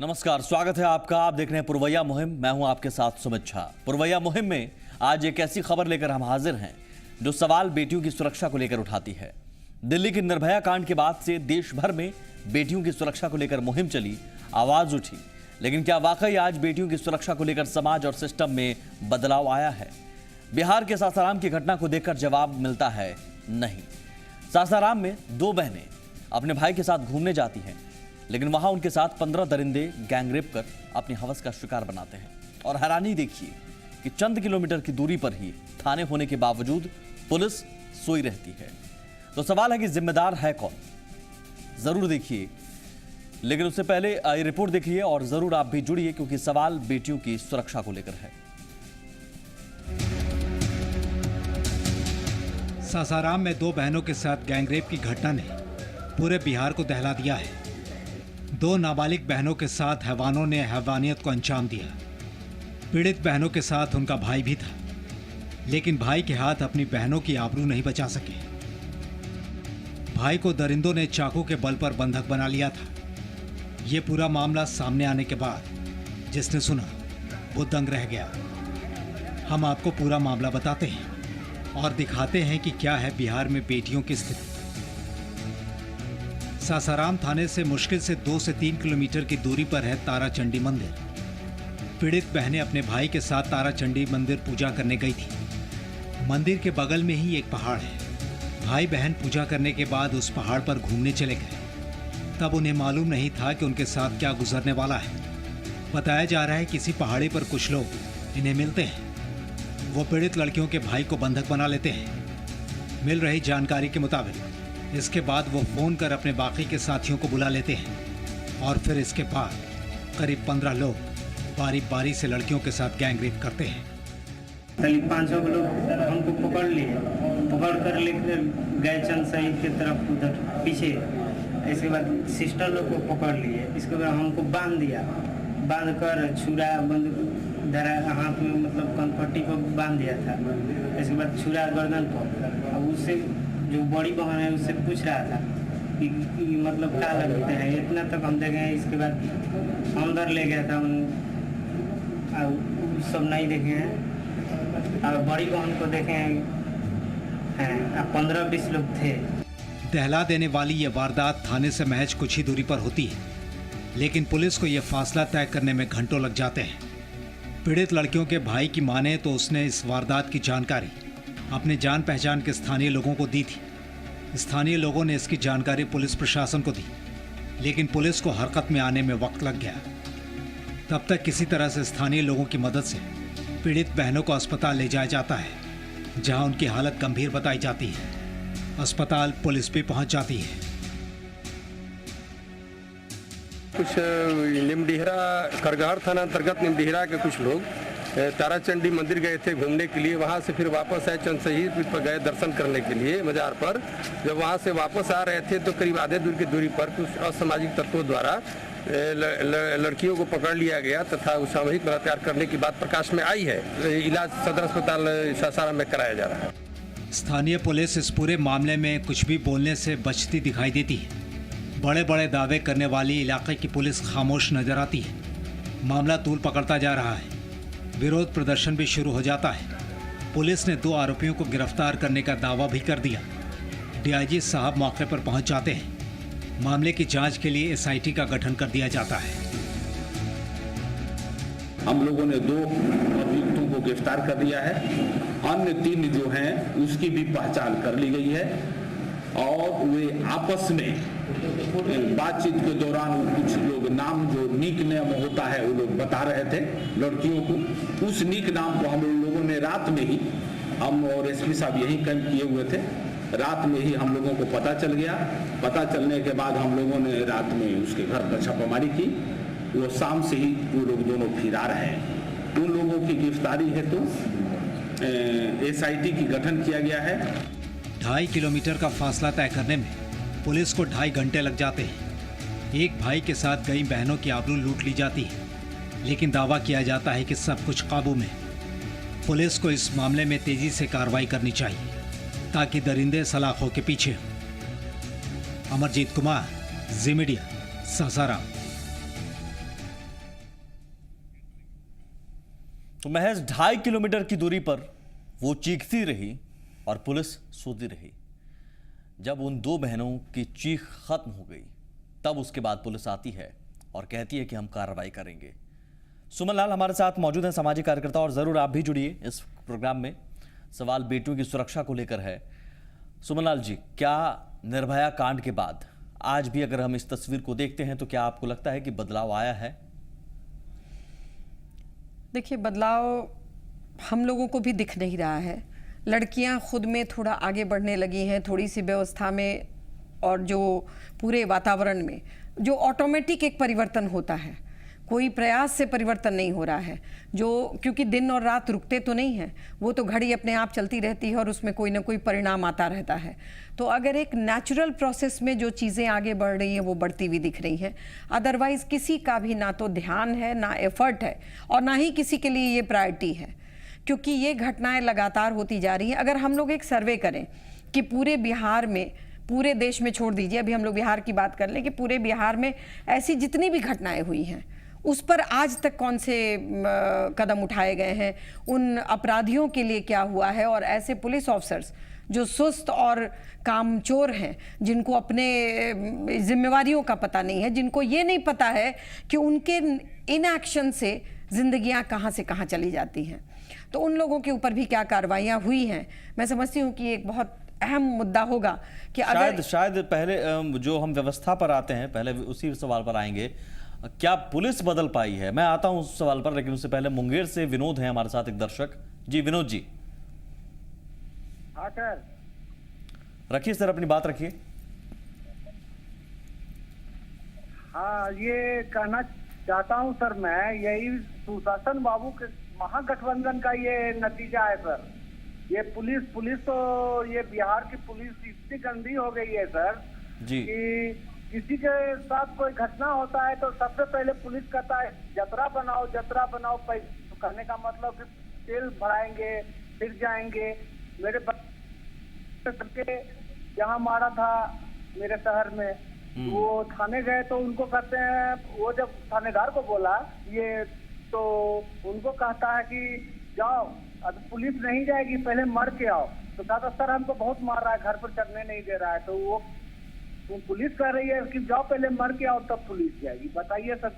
नमस्कार, स्वागत है आपका। आप देख रहे हैं पुरवैया मुहिम। मैं हूं आपके साथ सुमित झा। पुरवैया मुहिम में आज एक ऐसी खबर लेकर हम हाजिर हैं जो सवाल बेटियों की सुरक्षा को लेकर उठाती है। दिल्ली के निर्भया कांड के बाद से देश भर में बेटियों की सुरक्षा को लेकर मुहिम चली, आवाज उठी, लेकिन क्या वाकई आज बेटियों की सुरक्षा को लेकर समाज और सिस्टम में बदलाव आया है? बिहार के सासाराम की घटना को देखकर जवाब मिलता है नहीं। सासाराम में दो बहनें अपने भाई के साथ घूमने जाती हैं, लेकिन वहां उनके साथ 15 दरिंदे गैंगरेप कर अपनी हवस का शिकार बनाते हैं। और हैरानी देखिए कि चंद किलोमीटर की दूरी पर ही थाने होने के बावजूद पुलिस सोई रहती है। तो सवाल है कि जिम्मेदार है कौन? जरूर देखिए, लेकिन उससे पहले ये रिपोर्ट देखिए और जरूर आप भी जुड़िए, क्योंकि सवाल बेटियों की सुरक्षा को लेकर है। सासाराम में दो बहनों के साथ गैंगरेप की घटना ने पूरे बिहार को दहला दिया है। दो नाबालिग बहनों के साथ हैवानों ने हैवानियत को अंजाम दिया। पीड़ित बहनों के साथ उनका भाई भी था, लेकिन भाई के हाथ अपनी बहनों की आबरू नहीं बचा सके। भाई को दरिंदों ने चाकू के बल पर बंधक बना लिया था। ये पूरा मामला सामने आने के बाद जिसने सुना वो दंग रह गया। हम आपको पूरा मामला बताते हैं और दिखाते हैं कि क्या है बिहार में बेटियों की स्थिति। सासाराम थाने से मुश्किल से 2 से 3 किलोमीटर की दूरी पर है तारा चंडी मंदिर। पीड़ित बहनें अपने भाई के साथ तारा चंडी मंदिर पूजा करने गई थी। मंदिर के बगल में ही एक पहाड़ है। भाई बहन पूजा करने के बाद उस पहाड़ पर घूमने चले गए। तब उन्हें मालूम नहीं था कि उनके साथ क्या गुजरने वाला है। बताया जा रहा है किसी पहाड़ी पर कुछ लोग इन्हें मिलते हैं। वो पीड़ित लड़कियों के भाई को बंधक बना लेते हैं। मिल रही जानकारी के मुताबिक इसके बाद वो फोन कर अपने बाकी के साथियों को बुला लेते हैं और फिर इसके बाद करीब 15 लोग बारी बारी से लड़कियों के साथ गैंगरेप करते हैं। करीब 500 लोग हमको पकड़ लिए, पकड़ कर लेकर गए चंद शहीद की तरफ उधर पीछे। इसके बाद सिस्टर लोग को पकड़ लिए। इसके बाद हमको बांध दिया, बांध कर छुरा बंदूक धरा हाथ में, मतलब कनपट्टी को बांध दिया था। इसके बाद छुरा गर्दन पर। अब उससे जो बड़ी बहन है उससे पूछ रहा था कि मतलब क्या लगते हैं, इतना तक हम देखे हैं। इसके बाद अंदर ले गया था, सब नहीं देखे हैं। और बड़ी बहन को देखे हैं 15-20 लोग थे। दहला देने वाली ये वारदात थाने से महज कुछ ही दूरी पर होती है, लेकिन पुलिस को यह फासला तय करने में घंटों लग जाते हैं। पीड़ित लड़कियों के भाई की माने तो उसने इस वारदात की जानकारी अपने जान पहचान के स्थानीय लोगों को दी थी। स्थानीय लोगों ने इसकी जानकारी पुलिस प्रशासन को दी, लेकिन पुलिस को हरकत में आने में वक्त लग गया। तब तक किसी तरह से स्थानीय लोगों की मदद से पीड़ित बहनों को अस्पताल ले जाया जाता है, जहां उनकी हालत गंभीर बताई जाती है। अस्पताल पुलिस भी पहुंच जाती है। कुछ निमडीहरा करगहर थाना अंतर्गत निमडीहरा के कुछ लोग ताराचंडी मंदिर गए थे घूमने के लिए। वहाँ से फिर वापस आए, चंद शहीद पर गए दर्शन करने के लिए मजार पर। जब वहाँ से वापस आ रहे थे तो करीब आधे दूर की दूरी पर कुछ असामाजिक तत्वों द्वारा लड़कियों को पकड़ लिया गया तथा सामूहिक बलात्कार करने की बात प्रकाश में आई है। इलाज सदर अस्पताल सासाराम में कराया जा रहा है। स्थानीय पुलिस इस पूरे मामले में कुछ भी बोलने से बचती दिखाई देती है। बड़े बड़े दावे करने वाली इलाके की पुलिस खामोश नजर आती है। मामला तूल पकड़ता जा रहा है। विरोध प्रदर्शन भी शुरू हो जाता है। पुलिस ने 2 आरोपियों को गिरफ्तार करने का दावा भी कर दिया। डीआईजी साहब मौके पर पहुंच जाते हैं। मामले की जांच के लिए एसआईटी का गठन कर दिया जाता है। हम लोगों ने 2 अभियुक्तों को गिरफ्तार कर लिया है। अन्य 3 जो हैं उसकी भी पहचान कर ली गई है और वे आपस में बातचीत के दौरान कुछ लोग नाम जो निक नेम होता है वो लोग बता रहे थे लड़कियों को। उस निक नाम को हम लोगों ने रात में ही, हम और एसपी साहब यही कैंप किए हुए थे, रात में ही हम लोगों को पता चल गया। पता चलने के बाद हम लोगों ने रात में उसके घर पर छापामारी की। वो शाम से ही वो लोग दोनों फरार हैं। उन लोगों की गिरफ्तारी हेतु एसआईटी की गठन किया गया है। 2.5 किलोमीटर का फासला तय करने में पुलिस को 2.5 घंटे लग जाते हैं। एक भाई के साथ कई बहनों की आबरू लूट ली जाती है, लेकिन दावा किया जाता है कि सब कुछ काबू में। पुलिस को इस मामले में तेजी से कार्रवाई करनी चाहिए ताकि दरिंदे सलाखों के पीछे हों। अमरजीत कुमार, जी मीडिया, सासाराम। तो महज 2.5 किलोमीटर की दूरी पर वो चीखती रही और पुलिस सोती रही। जब उन दो बहनों की चीख खत्म हो गई तब उसके बाद पुलिस आती है और कहती है कि हम कार्रवाई करेंगे। सुमन लाल हमारे साथ मौजूद हैं, सामाजिक कार्यकर्ता, और जरूर आप भी जुड़िए इस प्रोग्राम में। सवाल बेटियों की सुरक्षा को लेकर है। सुमन लाल जी, क्या निर्भया कांड के बाद आज भी अगर हम इस तस्वीर को देखते हैं तो क्या आपको लगता है कि बदलाव आया है? देखिए, बदलाव हम लोगों को भी दिख नहीं रहा है। लड़कियां खुद में थोड़ा आगे बढ़ने लगी हैं, थोड़ी सी व्यवस्था में और जो पूरे वातावरण में जो ऑटोमेटिक एक परिवर्तन होता है, कोई प्रयास से परिवर्तन नहीं हो रहा है, जो क्योंकि दिन और रात रुकते तो नहीं हैं, वो तो घड़ी अपने आप चलती रहती है और उसमें कोई ना कोई परिणाम आता रहता है। तो अगर एक नेचुरल प्रोसेस में जो चीज़ें आगे बढ़ रही हैं वो बढ़ती हुई दिख रही हैं। अदरवाइज किसी का भी ना तो ध्यान है, ना एफर्ट है, और ना ही किसी के लिए ये प्रायोरिटी है, क्योंकि ये घटनाएं लगातार होती जा रही हैं। अगर हम लोग एक सर्वे करें कि पूरे बिहार में, पूरे देश में छोड़ दीजिए, अभी हम लोग बिहार की बात कर लें कि पूरे बिहार में ऐसी जितनी भी घटनाएं हुई हैं उस पर आज तक कौन से कदम उठाए गए हैं, उन अपराधियों के लिए क्या हुआ है, और ऐसे पुलिस ऑफिसर्स जो सुस्त और कामचोर हैं, जिनको अपने जिम्मेवारियों का पता नहीं है, जिनको ये नहीं पता है कि उनके इनएक्शन से जिंदगियां कहां से कहां चली जाती हैं, तो उन लोगों के ऊपर भी क्या कार्रवाइयां हुई हैं। मैं समझती हूँ कि एक बहुत अहम मुद्दा होगा कि अगर शायद पहले जो हम व्यवस्था पर आते हैं, पहले उसी सवाल पर आएंगे, क्या पुलिस बदल पाई है? मैं आता हूं उस सवाल पर, लेकिन उससे पहले मुंगेर से विनोद है हमारे साथ, एक दर्शक। जी विनोद जी। हाँ सर। रखिए सर, अपनी बात रखिए। हाँ, ये कहना चाहता हूँ सर, मैं यही सुशासन बाबू के महागठबंधन का ये नतीजा है सर। ये पुलिस तो ये बिहार की पुलिस इतनी गंदी हो गई है सर जी कि किसी के साथ कोई घटना होता है तो सबसे पहले पुलिस कहता है जतरा बनाओ, जतरा बनाओ। पैसे कहने का मतलब कि तेल भराएंगे फिर जाएंगे। मेरे बच्चे यहाँ मारा था मेरे शहर में, वो थाने गए तो उनको कहते हैं, वो जब थानेदार को बोला ये, तो उनको कहता है कि जाओ, अब पुलिस नहीं जाएगी, पहले मर के आओ। तो कहता सर हमको बहुत मार रहा है, घर पर चढ़ने नहीं दे रहा है। तो वो पुलिस कह रही है कि जाओ पहले मर के आओ तब पुलिस जाएगी। बताइए सर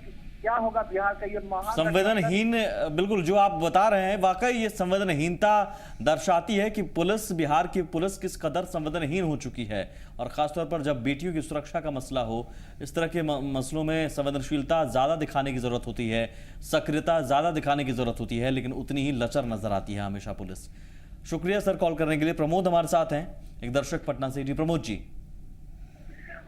क्या होगा बिहार का ये संवेदनहीन। बिल्कुल जो आप बता रहे हैं, वाकई ये संवेदनहीनता दर्शाती है कि पुलिस, बिहार की पुलिस किस कदर संवेदनहीन हो चुकी है। और खासतौर पर जब बेटियों की सुरक्षा का मसला हो, इस तरह के मसलों में संवेदनशीलता ज़्यादा दिखाने की ज़रूरत होती है, सक्रियता ज़्यादा दिखाने की ज़रूरत होती है, लेकिन उतनी ही लचर नजर आती है हमेशा पुलिस। शुक्रिया सर कॉल करने के लिए। प्रमोद हमारे साथ हैं, एक दर्शक पटना से। जी प्रमोद जी।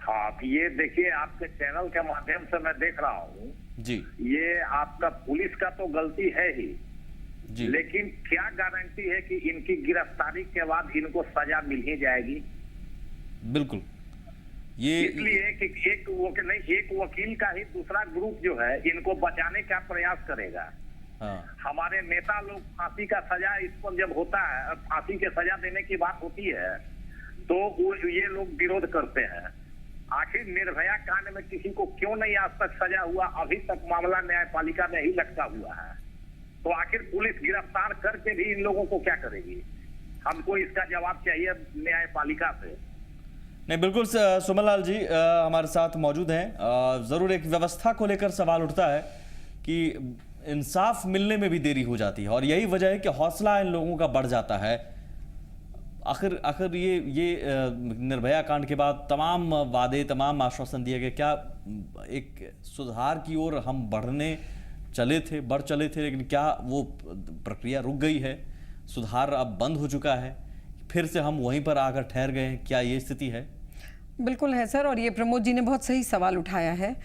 हाँ, ये देखिए, आपके चैनल के माध्यम से मैं देख रहा हूँ जी, ये आपका पुलिस का तो गलती है ही जी, लेकिन क्या गारंटी है कि इनकी गिरफ्तारी के बाद इनको सजा मिल ही जाएगी? बिल्कुल। ये इसलिए कि एक वकील का ही दूसरा ग्रुप जो है इनको बचाने का प्रयास करेगा। हाँ। हमारे नेता लोग फांसी का सजा इस पर जब होता है, फांसी के सजा देने की बात होती है तो वो ये लोग विरोध करते हैं। आखिर निर्भया कांड में किसी को क्यों नहीं आज तक सजा हुआ? अभी तक मामला न्यायपालिका में ही लटका हुआ है। तो आखिर पुलिस गिरफ्तार करके भी इन लोगों को क्या करेगी? हमको इसका जवाब चाहिए न्यायपालिका से। नहीं, बिल्कुल सुमन लाल जी हमारे साथ मौजूद हैं। जरूर एक व्यवस्था को लेकर सवाल उठता है कि इंसाफ मिलने में भी देरी हो जाती है, और यही वजह है कि हौसला इन लोगों का बढ़ जाता है। आखिर ये निर्भया कांड के बाद तमाम वादे, तमाम आश्वासन दिए गए, क्या एक सुधार की ओर हम बढ़ चले थे, लेकिन क्या वो प्रक्रिया रुक गई है? सुधार अब बंद हो चुका है, फिर से हम वहीं पर आकर ठहर गए हैं? क्या ये स्थिति है? बिल्कुल है सर, और ये प्रमोद जी ने बहुत सही सवाल उठाया है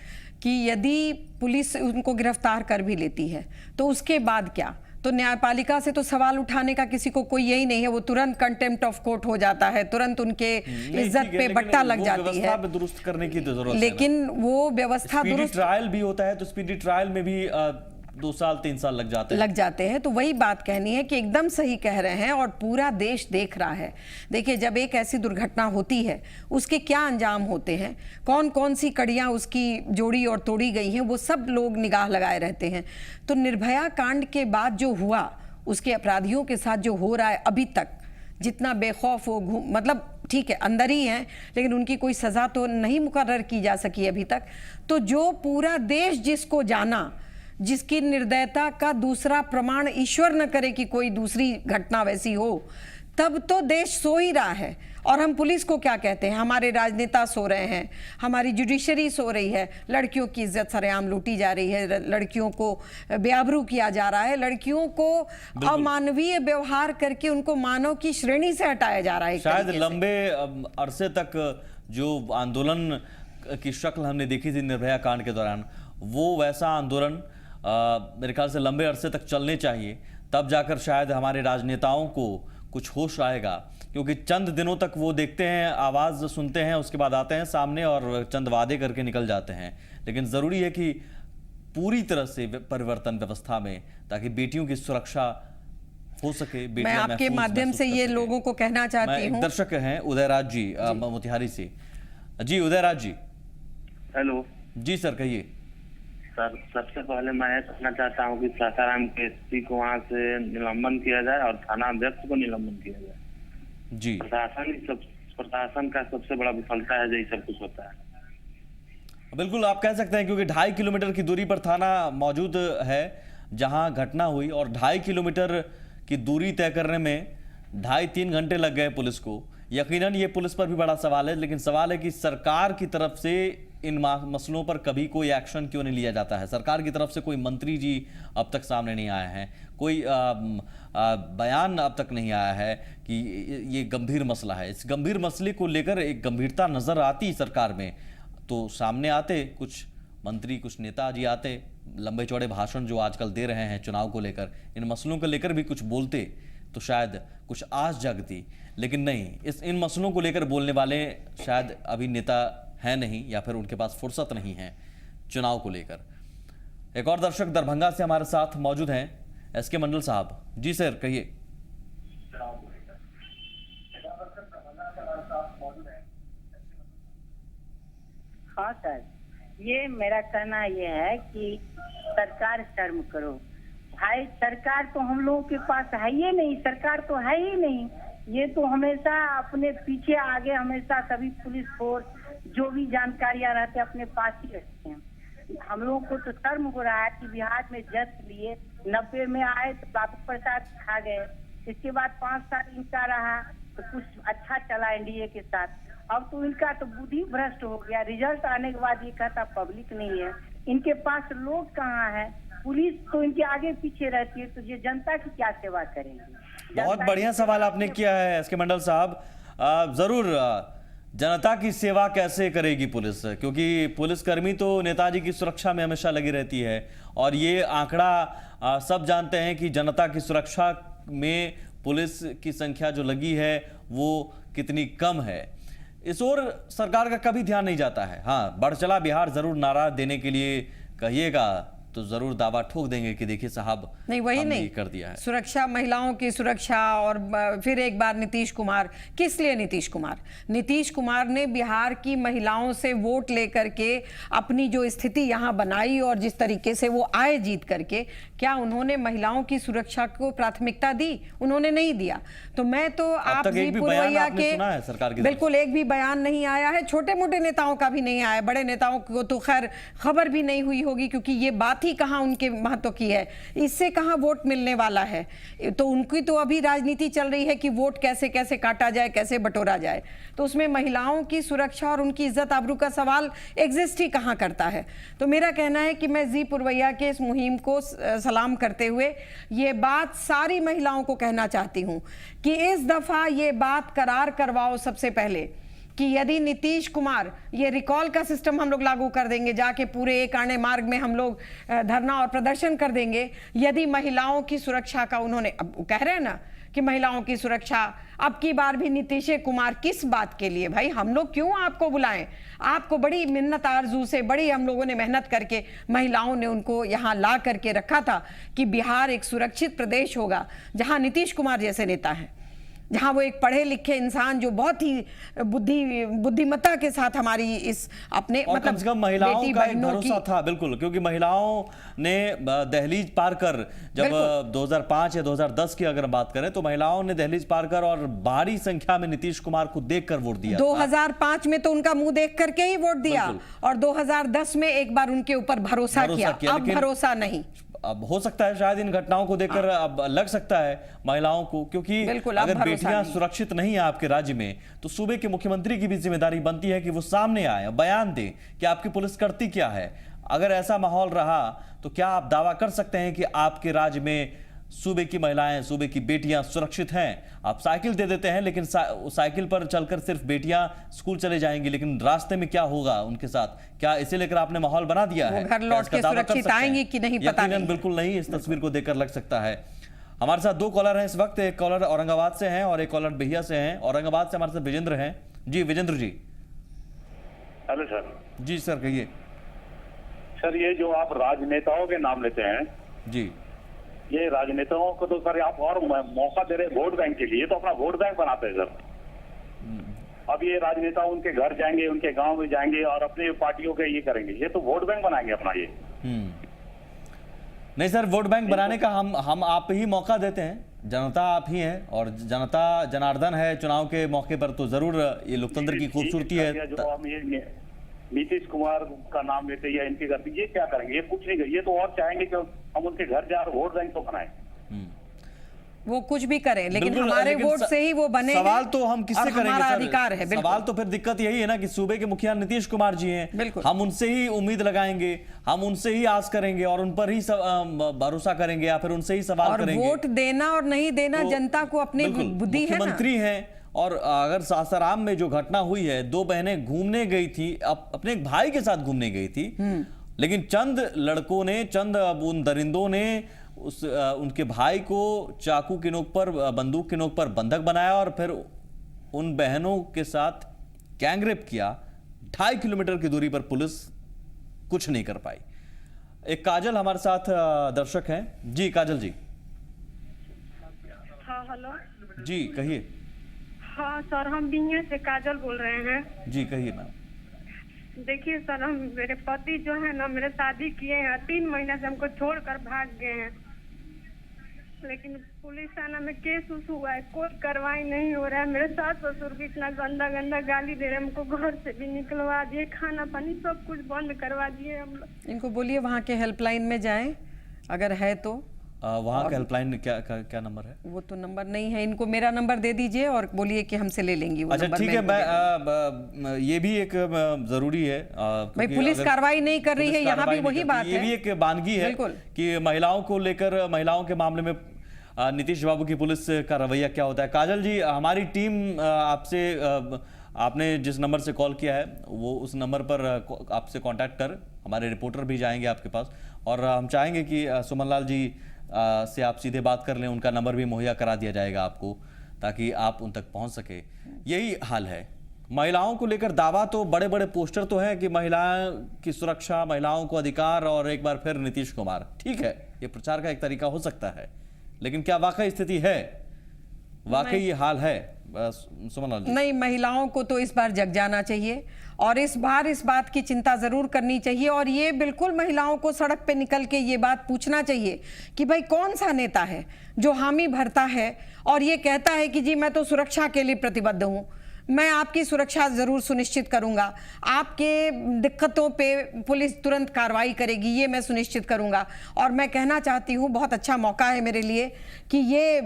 कि यदि पुलिस उनको गिरफ्तार कर भी लेती है तो उसके बाद क्या? तो न्यायपालिका से तो सवाल उठाने का किसी को कोई यही नहीं है, वो तुरंत कंटेम्प्ट ऑफ कोर्ट हो जाता है, तुरंत उनके इज्जत पे बट्टा लग जाती है। दुरुस्त करने की जरूरत है, लेकिन वो व्यवस्था दुरुस्त ट्रायल भी होता है, तो स्पीडी ट्रायल में भी 2 साल 3 साल लग जाते हैं। तो वही बात कहनी है कि एकदम सही कह रहे हैं और पूरा देश देख रहा है। देखिए, जब एक ऐसी दुर्घटना होती है उसके क्या अंजाम होते हैं, कौन कौन सी कड़ियां उसकी जोड़ी और तोड़ी गई हैं, वो सब लोग निगाह लगाए रहते हैं। तो निर्भया कांड के बाद जो हुआ, उसके अपराधियों के साथ जो हो रहा है अभी तक, जितना बेखौफ हो मतलब ठीक है अंदर ही हैं, लेकिन उनकी कोई सजा तो नहीं मुकर्रर की जा सकी अभी तक। तो जो पूरा देश जिसको जाना, जिसकी निर्दयता का दूसरा प्रमाण ईश्वर न करे कि कोई दूसरी घटना वैसी हो, तब तो देश सो ही रहा है। और हम पुलिस को क्या कहते हैं, हमारे राजनेता सो रहे हैं, हमारी जुडिशरी सो रही है, लड़कियों की इज्जत सरेआम लूटी जा रही है, लड़कियों को बेआबरू किया जा रहा है, लड़कियों को अमानवीय व्यवहार करके उनको मानव की श्रेणी से हटाया जा रहा है। शायद लंबे अरसे तक जो आंदोलन की शक्ल हमने देखी थी निर्भया कांड के दौरान, वो वैसा आंदोलन मेरे ख्याल से लंबे अरसे तक चलने चाहिए, तब जाकर शायद हमारे राजनेताओं को कुछ होश आएगा। क्योंकि चंद दिनों तक वो देखते हैं, आवाज़ सुनते हैं, उसके बाद आते हैं सामने और चंद वादे करके निकल जाते हैं। लेकिन ज़रूरी है कि पूरी तरह से परिवर्तन व्यवस्था में, ताकि बेटियों की सुरक्षा हो सके। मैं आपके माध्यम से ये लोगों को कहना चाहती हूँ। दर्शक हैं उदयराज जी मोतिहारी से। जी उदयराज जी। हेलो जी सर, कहिए। सर, सबसे पहले मैं ये कहना चाहता हूँ कि सासाराम के एसपी को वहाँ से निलंबन किया जाए और थाना अध्यक्ष को निलंबन किया जाए। जी, प्रशासन का सबसे बड़ा विफलता है, यही सब कुछ होता है। बिल्कुल आप कह सकते हैं, क्योंकि 2.5 किलोमीटर की दूरी पर थाना मौजूद है जहां घटना हुई, और 2.5 किलोमीटर की दूरी तय करने में 2.5-3 घंटे लग गए पुलिस को। यकीनन ये पुलिस पर भी बड़ा सवाल है, लेकिन सवाल है कि सरकार की तरफ से इन मसलों पर कभी कोई एक्शन क्यों नहीं लिया जाता है। सरकार की तरफ से कोई मंत्री जी अब तक सामने नहीं आए हैं, कोई बयान अब तक नहीं आया है कि ये गंभीर मसला है। इस गंभीर मसले को लेकर एक गंभीरता नजर आती सरकार में तो सामने आते कुछ मंत्री, कुछ नेताजी आते, लंबे चौड़े भाषण जो आजकल दे रहे हैं चुनाव को लेकर, इन मसलों को लेकर भी कुछ बोलते तो शायद कुछ आस जगती। लेकिन नहीं, इन मसलों को लेकर बोलने वाले शायद अभी नेता हैं नहीं, या फिर उनके पास फुर्सत नहीं है चुनाव को लेकर। एक और दर्शक दरभंगा से हमारे साथ मौजूद हैं, एसके मंडल साहब। जी सर, कहिए। हाँ सर, ये मेरा कहना ये है कि सरकार शर्म करो भाई। सरकार तो हम लोगों के पास है ही नहीं, सरकार तो है ही नहीं। ये तो हमेशा अपने पीछे आगे, हमेशा सभी पुलिस फोर्स जो भी जानकारियां रहते हैं अपने पास ही रखते हैं। हम लोगों को तो शर्म हो रहा है कि बिहार में जश्न लिए, 90 में आए तो लालू प्रसाद खा गए, इसके बाद 5 साल इनका रहा तो कुछ अच्छा चला एनडीए के साथ। अब तो इनका तो बुद्धि भ्रष्ट हो गया। रिजल्ट आने के बाद ये कहता पब्लिक नहीं है, इनके पास लोग कहाँ है, पुलिस तो इनके आगे पीछे रहती है, तो ये जनता की क्या सेवा करेंगे। बहुत बढ़िया सवाल आपने किया है एसके मंडल साहब। जरूर, जनता की सेवा कैसे करेगी पुलिस, क्योंकि पुलिसकर्मी तो नेताजी की सुरक्षा में हमेशा लगी रहती है, और ये आंकड़ा सब जानते हैं कि जनता की सुरक्षा में पुलिस की संख्या जो लगी है वो कितनी कम है। इस ओर सरकार का कभी ध्यान नहीं जाता है। हाँ, बढ़ चला बिहार जरूर नारा देने के लिए कहिएगा तो जरूर दावा ठोक देंगे कि देखिए साहब नहीं, वही नहीं कर दिया है। सुरक्षा, महिलाओं की सुरक्षा। और फिर एक बार नीतीश कुमार, किस लिए नीतीश कुमार? नीतीश कुमार ने बिहार की महिलाओं से वोट लेकर के अपनी जो स्थिति यहाँ बनाई, और जिस तरीके से वो आए जीत करके, क्या उन्होंने महिलाओं की सुरक्षा को प्राथमिकता दी? उन्होंने नहीं दिया। तो मैं तो आप जी पुरवैया के बिल्कुल एक भी बयान नहीं आया है, छोटे मोटे नेताओं का भी नहीं आया, बड़े नेताओं को तो खैर खबर भी नहीं हुई होगी, क्योंकि ये बात ही कहाँ उनके महत्व की है, इससे कहाँ वोट मिलने वाला है। तो उनकी तो अभी राजनीति चल रही है कि वोट कैसे कैसे काटा जाए, कैसे बटोरा जाए। तो उसमें महिलाओं की सुरक्षा और उनकी इज्जत आबरू का सवाल एग्जिस्ट ही कहाँ करता है। तो मेरा कहना है कि मैं जी पुरवैया के इस मुहिम को सलाम करते हुए ये बात सारी महिलाओं को कहना चाहती हूँ कि इस दफा ये बात करार करवाओ सबसे पहले कि यदि नीतीश कुमार ये रिकॉल का सिस्टम हम लोग लागू कर देंगे, जाके पूरे एक आने मार्ग में हम लोग धरना और प्रदर्शन कर देंगे, यदि महिलाओं की सुरक्षा का उन्होंने, अब वो कह रहे हैं ना कि महिलाओं की सुरक्षा, अब की बार भी नीतीश कुमार किस बात के लिए? भाई हम लोग क्यों आपको बुलाएं? आपको बड़ी मिन्नत आरजू से, बड़ी हम लोगों ने मेहनत करके महिलाओं ने उनको यहाँ ला करके रखा था कि बिहार एक सुरक्षित प्रदेश होगा जहाँ नीतीश कुमार जैसे नेता हैं, जहां वो एक पढ़े लिखे इंसान जो बहुत ही बुद्धिमत्ता के साथ हमारी इस अपने और मतलब कम से कम महिलाओं बेटी का एक बहनों भरोसा था, बिल्कुल, क्योंकि महिलाओं ने दहलीज पार कर, जब 2005 या 2010 की अगर बात करें तो महिलाओं ने दहलीज पार कर और भारी संख्या में नीतीश कुमार को देखकर वोट दिया। 2005 में तो उनका मुंह देख करके ही वोट दिया और 2010 में एक बार उनके ऊपर भरोसा किया, अब भरोसा नहीं। अब हो सकता है शायद इन घटनाओं को देखकर अब लग सकता है महिलाओं को, क्योंकि अगर बेटियां सुरक्षित नहीं है आपके राज्य में तो सूबे के मुख्यमंत्री की भी जिम्मेदारी बनती है कि वो सामने आए, बयान दे कि आपकी पुलिस करती क्या है। अगर ऐसा माहौल रहा तो क्या आप दावा कर सकते हैं कि आपके राज्य में सूबे की महिलाएं, सूबे की बेटियां सुरक्षित हैं? आप साइकिल दे देते हैं, लेकिन साइकिल पर चलकर सिर्फ बेटियां स्कूल चले जाएंगी, लेकिन रास्ते में क्या होगा उनके साथ? क्या इसे लेकर आपने माहौल बना दिया है? घर लौट के सुरक्षित आएंगी कि नहीं पता नहीं। बिल्कुल नहीं, इस तस्वीर को देखकर लग सकता है। हमारे साथ दो कॉलर हैं इस वक्त, एक कॉलर औरंगाबाद से हैं और एक कॉलर बिहिया से हैं। औरंगाबाद से हमारे साथ विजेंद्र हैं। जी विजेंद्र जी। Hello sir. जी सर कहिए। सर ये जो आप राजनेताओं के नाम लेते हैं जी, ये राजनेताओं को तो सर आप और मौका दे रहे वोट बैंक के लिए, तो अपना वोट बैंक बनाते हैं सर। अब ये राजनेता उनके घर जाएंगे, उनके गांव में जाएंगे और अपने पार्टियों के ये करेंगे, ये तो वोट बैंक बनाएंगे अपना ये। नहीं सर, वोट बैंक बनाने का हम आप ही मौका देते हैं, जनता आप ही हैं और जनता जनार्दन है चुनाव के मौके पर, तो जरूर ये लोकतंत्र की खूबसूरती है। जो हम ये नीतीश कुमार का नाम लेते या इनके घर, ये क्या करेंगे? ये कुछ नहीं करेंगे, ये तो और चाहेंगे कि हम उनके घर जाकर वोट बैंक तो बनाए। वो कुछ भी करें, लेकिन हमारे वोट से ही वो बने। सवाल तो हम किससे करेंगे? हमारा अधिकार है। सवाल तो फिर दिक्कत यही है ना कि सूबे के मुखिया नीतीश कुमार जी हैं, हम उनसे ही उम्मीद लगाएंगे, हम उनसे ही आस करेंगे और उन पर ही भरोसा करेंगे या फिर उनसे ही सवाल करेंगे। वोट देना और नहीं देना जनता को अपनी बुद्धि है ना। मुख्यमंत्री हैं और अगर सासाराम में जो घटना हुई है, दो बहनें घूमने गई थी, अपने एक भाई के साथ घूमने गई थी, लेकिन चंद लड़कों ने, चंद उन दरिंदों ने उनके भाई को चाकू की नोक पर, बंदूक की नोक पर बंधक बनाया और फिर उन बहनों के साथ गैंगरेप किया। 2.5 किलोमीटर की दूरी पर पुलिस कुछ नहीं कर पाई। एक काजल हमारे साथ दर्शक हैं। जी काजल जी। हाँ हेलो जी कहिए। हाँ सर, हम बिहिया से काजल बोल रहे हैं। जी कहिए मैम। देखिए सर, हम मेरे पति जो है ना, मेरे शादी किए हैं, 3 महीने से हमको छोड़कर भाग गए हैं, लेकिन पुलिस थाना में केस उस हुआ है, कोई कार्रवाई नहीं हो रहा है। मेरे सास ससुर भी इतना गंदा गंदा गाली दे रहे हैं, हमको घर से भी निकलवा दिए, खाना पानी सब कुछ बंद करवा दिए हम लोग। इनको बोलिए वहाँ के हेल्पलाइन में जाएं अगर है तो। वहाँ का हेल्पलाइन क्या नंबर है? वो तो नंबर नहीं है, इनको मेरा नंबर दे दीजिए और बोलिए कि हमसे ले लेंगी वो। अच्छा ठीक है, मैं ये भी एक जरूरी है भाई, पुलिस कार्रवाई नहीं कर रही है, यहाँ भी वही बात है। ये भी एक बानगी है कि महिलाओं को लेकर, महिलाओं के मामले में नीतीश बाबू की पुलिस का रवैया क्या होता है। काजल जी, हमारी टीम आपसे, आपने जिस नंबर से कॉल किया है वो उस नंबर पर आपसे कांटेक्ट कर, हमारे रिपोर्टर भी जाएंगे आपके पास और हम चाहेंगे कि सुमन लाल जी से आप सीधे बात कर लें, उनका नंबर भी मुहैया करा दिया जाएगा आपको ताकि आप उन तक पहुंच सके। यही हाल है महिलाओं को लेकर। दावा तो बड़े बड़े पोस्टर तो हैं कि महिलाओं की सुरक्षा, महिलाओं को अधिकार, और एक बार फिर नीतीश कुमार। ठीक है, ये प्रचार का एक तरीका हो सकता है, लेकिन क्या वाकई स्थिति है, वाकई ये हाल है? सुमन जी। नहीं, महिलाओं को तो इस बार जग जाना चाहिए और इस बार इस बात की चिंता जरूर करनी चाहिए और ये बिल्कुल महिलाओं को सड़क पे निकल के ये बात पूछना चाहिए कि भाई कौन सा नेता है जो हामी भरता है और ये कहता है कि जी मैं तो सुरक्षा के लिए प्रतिबद्ध हूँ, मैं आपकी सुरक्षा जरूर सुनिश्चित करूंगा, आपके दिक्कतों पे पुलिस तुरंत कार्रवाई करेगी, ये मैं सुनिश्चित करूंगा। और मैं कहना चाहती हूँ, बहुत अच्छा मौका है मेरे लिए कि ये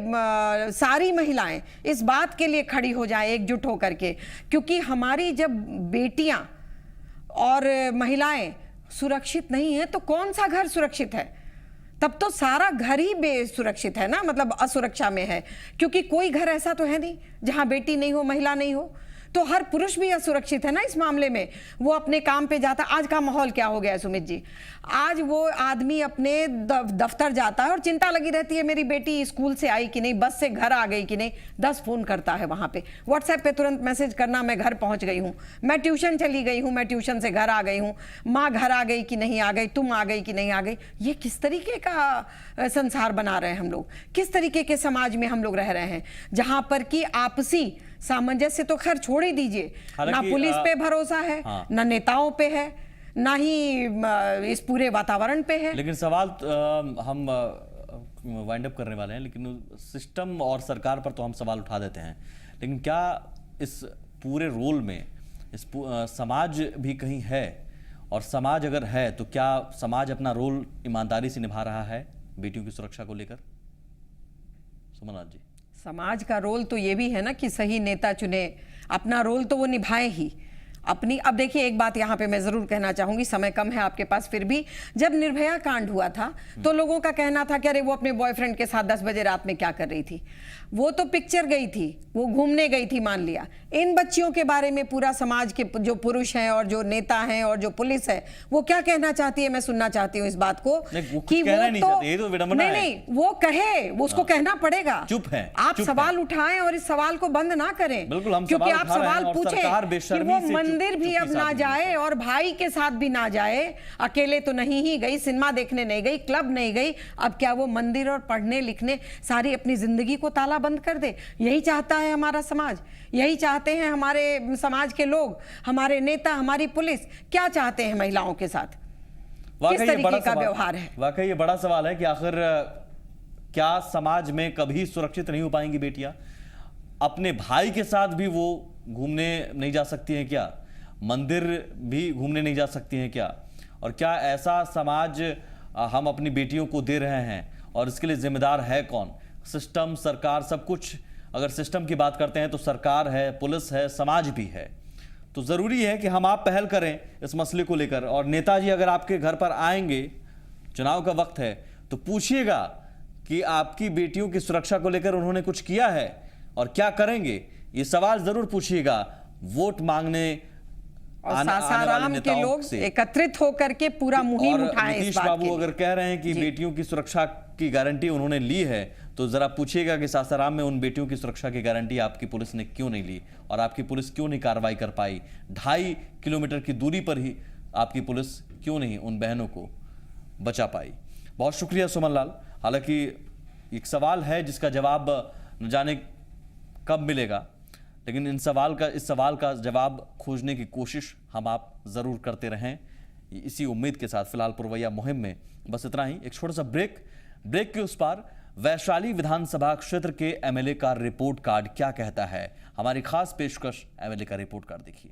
सारी महिलाएं इस बात के लिए खड़ी हो जाएं एकजुट होकर के, क्योंकि हमारी जब बेटियां और महिलाएं सुरक्षित नहीं है तो कौन सा घर सुरक्षित है? तब तो सारा घर ही बेसुरक्षित है ना, मतलब असुरक्षा में है, क्योंकि कोई घर ऐसा तो है नहीं जहां बेटी नहीं हो, महिला नहीं हो। तो हर पुरुष भी असुरक्षित है ना इस मामले में। वो अपने काम पे जाता, आज का माहौल क्या हो गया है सुमित जी, आज वो आदमी अपने दफ्तर जाता है और चिंता लगी रहती है मेरी बेटी स्कूल से आई कि नहीं, बस से घर आ गई कि नहीं, 10 फोन करता है वहां पे, व्हाट्सएप पे तुरंत मैसेज करना मैं घर पहुंच गई हूं, मैं ट्यूशन चली गई हूं, मैं ट्यूशन से घर आ गई हूं, माँ घर आ गई कि नहीं आ गई, तुम आ गई कि नहीं आ गई। ये किस तरीके का संसार बना रहे हैं हम लोग, किस तरीके के समाज में हम लोग रह रहे हैं, जहां पर कि आपसी सामंजस्य तो खैर छोड़ ही दीजिए, ना पुलिस पे भरोसा है, ना नेताओं पे है, ना ही इस पूरे वातावरण पे है। लेकिन सवाल हम वाइंड अप करने वाले हैं, लेकिन सिस्टम और सरकार पर तो हम सवाल उठा देते हैं, लेकिन क्या इस पूरे रोल में समाज भी कहीं है, और समाज अगर है तो क्या समाज अपना रोल ईमानदारी से निभा रहा है बेटियों की सुरक्षा को लेकर? सुमनलाल जी, समाज का रोल तो ये भी है ना कि सही नेता चुने, अपना रोल तो वो निभाए ही अपनी। अब देखिए एक बात यहाँ पे मैं जरूर कहना चाहूंगी, समय कम है आपके पास, फिर भी जब निर्भया कांड हुआ था तो लोगों का कहना था कि अरे वो अपने बॉयफ्रेंड के साथ 10 बजे रात में क्या कर रही थी, वो तो पिक्चर गई थी, वो घूमने गई थी, मान लिया। इन बच्चियों के बारे में पूरा समाज के जो पुरुष हैं और जो नेता हैं और जो पुलिस है वो क्या कहना चाहती है, मैं सुनना चाहती हूँ इस बात को कि वो नहीं वो कहे, वो उसको कहना पड़ेगा, चुप है, आप सवाल उठाएं और इस सवाल को बंद ना करें, क्योंकि आप सवाल पूछे कि वो मंदिर भी अब ना जाए और भाई के साथ भी ना जाए, अकेले तो नहीं ही गई, सिनेमा देखने नहीं गई, क्लब नहीं गई, अब क्या वो मंदिर और पढ़ने लिखने सारी अपनी जिंदगी को ताला बंद कर दे? यही चाहता है हमारा समाज, यही चाहते हैं हमारे समाज के लोग, हमारे नेता, हमारी पुलिस, क्या चाहते हैं महिलाओं के साथ, किस तरीके का व्यवहार है? वाकई ये बड़ा सवाल है कि आखिर क्या समाज में कभी सुरक्षित नहीं हो पाएंगी बेटियां? अपने भाई के साथ भी वो घूमने नहीं जा सकती हैं क्या? मंदिर भी घूमने नहीं जा सकती हैं क्या? और क्या ऐसा समाज हम अपनी बेटियों को दे रहे हैं, और इसके लिए जिम्मेदार है कौन? सिस्टम, सरकार, सब कुछ। अगर सिस्टम की बात करते हैं तो सरकार है, पुलिस है, समाज भी है। तो जरूरी है कि हम आप पहल करें इस मसले को लेकर। और नेताजी अगर आपके घर पर आएंगे, चुनाव का वक्त है, तो पूछिएगा कि आपकी बेटियों की सुरक्षा को लेकर उन्होंने कुछ किया है और क्या करेंगे, ये सवाल जरूर पूछिएगा। वोट मांगने और सासाराम के लोग एकत्रित होकर के पूरा मुहिम उठाएं। नीतीश बाबू अगर कह रहे हैं कि बेटियों की सुरक्षा की गारंटी उन्होंने ली है, तो जरा पूछिएगा कि सासाराम में उन बेटियों की सुरक्षा की गारंटी आपकी पुलिस ने क्यों नहीं ली, और आपकी पुलिस क्यों नहीं कार्रवाई कर पाई? 2.5 किलोमीटर की दूरी पर ही आपकी पुलिस क्यों नहीं उन बहनों को बचा पाई? बहुत शुक्रिया सुमनलाल। हालांकि एक सवाल है जिसका जवाब न जाने कब मिलेगा, लेकिन इस सवाल का जवाब खोजने की कोशिश हम आप जरूर करते रहें, इसी उम्मीद के साथ। फिलहाल पुरवैया मुहिम में बस इतना ही। एक छोटा सा ब्रेक के उस पार वैशाली विधानसभा क्षेत्र के एमएलए का रिपोर्ट कार्ड क्या कहता है, हमारी खास पेशकश एमएलए का रिपोर्ट कार्ड देखिए।